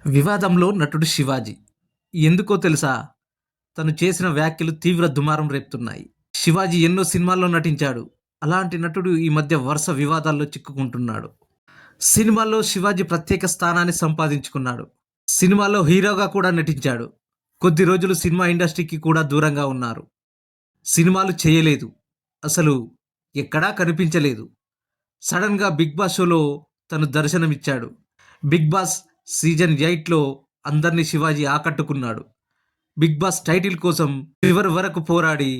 వివాదంలో నటుడు శివాజీ. ఎందుకో తెలుసా? తను చేసిన వ్యాఖ్యలు తీవ్ర దుమారం రేపుతున్నాయి. శివాజీ ఎన్నో సినిమాల్లో నటించాడు. అలాంటి నటుడు ఈ మధ్య వరుస వివాదాల్లో చిక్కుకుంటున్నాడు. సినిమాల్లో శివాజీ ప్రత్యేక స్థానాన్ని సంపాదించుకున్నాడు. సినిమాలో హీరోగా కూడా నటించాడు. కొద్ది రోజులు సినిమా ఇండస్ట్రీకి కూడా దూరంగా ఉన్నారు. సినిమాలు చేయలేదు. అసలు ఎక్కడా కనిపించలేదు. సడన్‌గా 'బిగ్ బాస్' షోలో తను దర్శనమిచ్చాడు. 'బిగ్ బాస్' సీజన్ 8లో అందరిని శివాజీ ఆకట్టుకున్నాడు. 'బిగ్ బాస్' టైటిల్ కోసం చివరి వరకు పోరాడి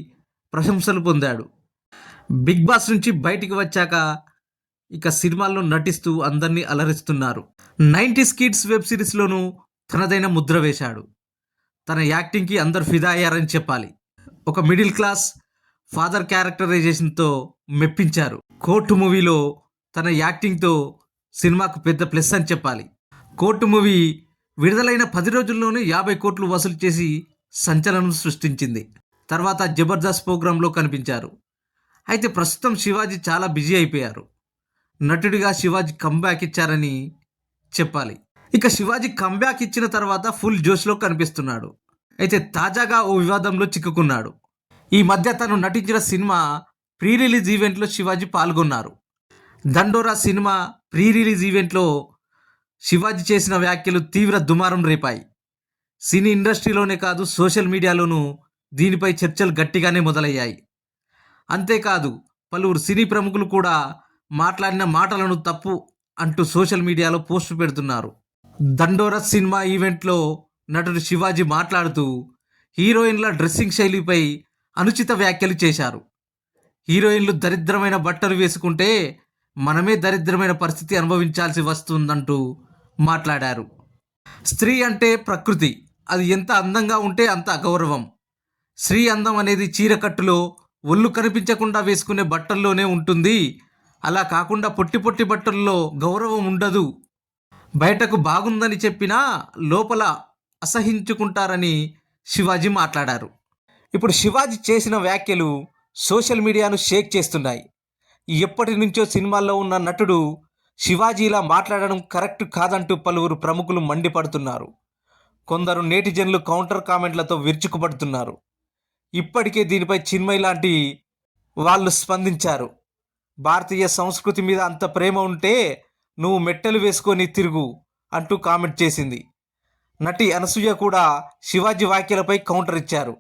ప్రశంసలు పొందాడు. 'బిగ్ బాస్' నుంచి బయటికి వచ్చాక ఇక సినిమాల్లో నటిస్తూ అందరినీ అలరిస్తున్నారు. 90స్ కిడ్స్ వెబ్ సిరీస్‌లోనూ తనదైన ముద్ర వేశాడు. తన యాక్టింగ్‌కి అందరూ ఫిదా అయ్యారని చెప్పాలి. ఒక మిడిల్ క్లాస్ ఫాదర్ క్యారెక్టరైజేషన్‌తో మెప్పించారు. 'కోర్టు' మూవీలో తన యాక్టింగ్‌తో సినిమాకు పెద్ద ప్లస్ అని చెప్పాలి. 'కోర్టు' మూవీ విడుదలైన 10 రోజుల్లోనే 50 కోట్లు వసూలు చేసి సంచలనం సృష్టించింది. తర్వాత 'జబర్దస్త్' ప్రోగ్రాంలో కనిపించారు. అయితే ప్రస్తుతం శివాజీ చాలా బిజీ అయిపోయారు. నటుడిగా శివాజీ కమ్‌బ్యాక్ ఇచ్చారని చెప్పాలి. ఇక శివాజీ కమ్‌బ్యాక్ ఇచ్చిన తర్వాత ఫుల్ జోష్‌లో కనిపిస్తున్నాడు. అయితే తాజాగా ఓ వివాదంలో చిక్కుకున్నాడు. ఈ మధ్య తను నటించిన సినిమా ప్రీ రిలీజ్ ఈవెంట్లో శివాజీ పాల్గొన్నారు. 'దండోరా' సినిమా ప్రీ రిలీజ్ ఈవెంట్లో శివాజీ చేసిన వ్యాఖ్యలు తీవ్ర దుమారం రేపాయి. సినీ ఇండస్ట్రీలోనే కాదు సోషల్ మీడియాలోనూ దీనిపై చర్చలు గట్టిగానే మొదలయ్యాయి. అంతేకాదు పలువురు సినీ ప్రముఖులు కూడా మాట్లాడిన మాటలను తప్పు అంటూ సోషల్ మీడియాలో పోస్టు పెడుతున్నారు. 'దండోరా' సినిమా ఈవెంట్లో నటుడు శివాజీ మాట్లాడుతూ హీరోయిన్ల డ్రెస్సింగ్ శైలిపై అనుచిత వ్యాఖ్యలు చేశారు. హీరోయిన్లు దరిద్రమైన బట్టలు వేసుకుంటే మనమే దరిద్రమైన పరిస్థితి అనుభవించాల్సి వస్తుందంటూ మాట్లాడారు. స్త్రీ అంటే ప్రకృతి, అది ఎంత అందంగా ఉంటే అంత అగౌరవం. స్త్రీ అందం అనేది చీరకట్టులో ఒళ్ళు కనిపించకుండా వేసుకునే బట్టల్లోనే ఉంటుంది. అలా కాకుండా పొట్టి పొట్టి బట్టల్లో గౌరవం ఉండదు. బయటకు బాగుందని చెప్పినా లోపల అసహించుకుంటారని శివాజీ మాట్లాడారు. ఇప్పుడు శివాజీ చేసిన వ్యాఖ్యలు సోషల్ మీడియాను షేక్ చేస్తున్నాయి. ఎప్పటి నుంచో సినిమాల్లో ఉన్న నటుడు శివాజీ ఇలా మాట్లాడడం కరెక్ట్ కాదంటూ పలువురు ప్రముఖులు మండిపడుతున్నారు. కొందరు నేటిజన్లు కౌంటర్ కామెంట్లతో విరుచుకుపడుతున్నారు. ఇప్పటికే దీనిపై చిన్మయి లాంటి వాళ్ళు స్పందించారు. భారతీయ సంస్కృతి మీద అంత ప్రేమ ఉంటే నువ్వు మెట్టెలు వేసుకొని తిరుగు అంటూ కామెంట్ చేసింది. నటి అనసూయ కూడా శివాజీ వ్యాఖ్యలపై కౌంటర్ ఇచ్చారు.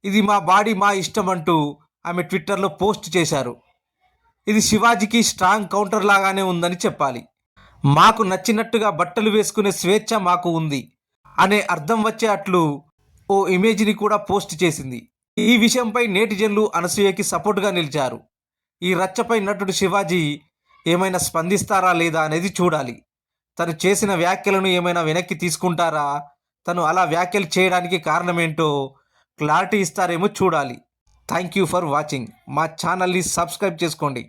ఇది మా బాడీ మా ఇష్టం అంటూ ఆమె ట్విట్టర్లో పోస్ట్ చేశారు. ఇది శివాజీకి స్ట్రాంగ్ కౌంటర్ లాగానే ఉందని చెప్పాలి. మాకు నచ్చినట్టుగా బట్టలు వేసుకునే స్వేచ్ఛ మాకు ఉంది అనే అర్థం వచ్చే అట్లు ఓ ఇమేజ్ని కూడా పోస్ట్ చేసింది. ఈ విషయంపై నేటిజన్లు అనసూయకి సపోర్ట్గా నిలిచారు. ఈ రచ్చపై నటుడు శివాజీ ఏమైనా స్పందిస్తారా లేదా అనేది చూడాలి. తను చేసిన వ్యాఖ్యలను ఏమైనా వెనక్కి తీసుకుంటారా, తను అలా వ్యాఖ్యలు చేయడానికి కారణమేంటో క్లారిటీ ఇస్తారేమో చూడాలి. Thank you for watching. మా ఛానల్ని సబ్స్క్రైబ్ చేసుకోండి.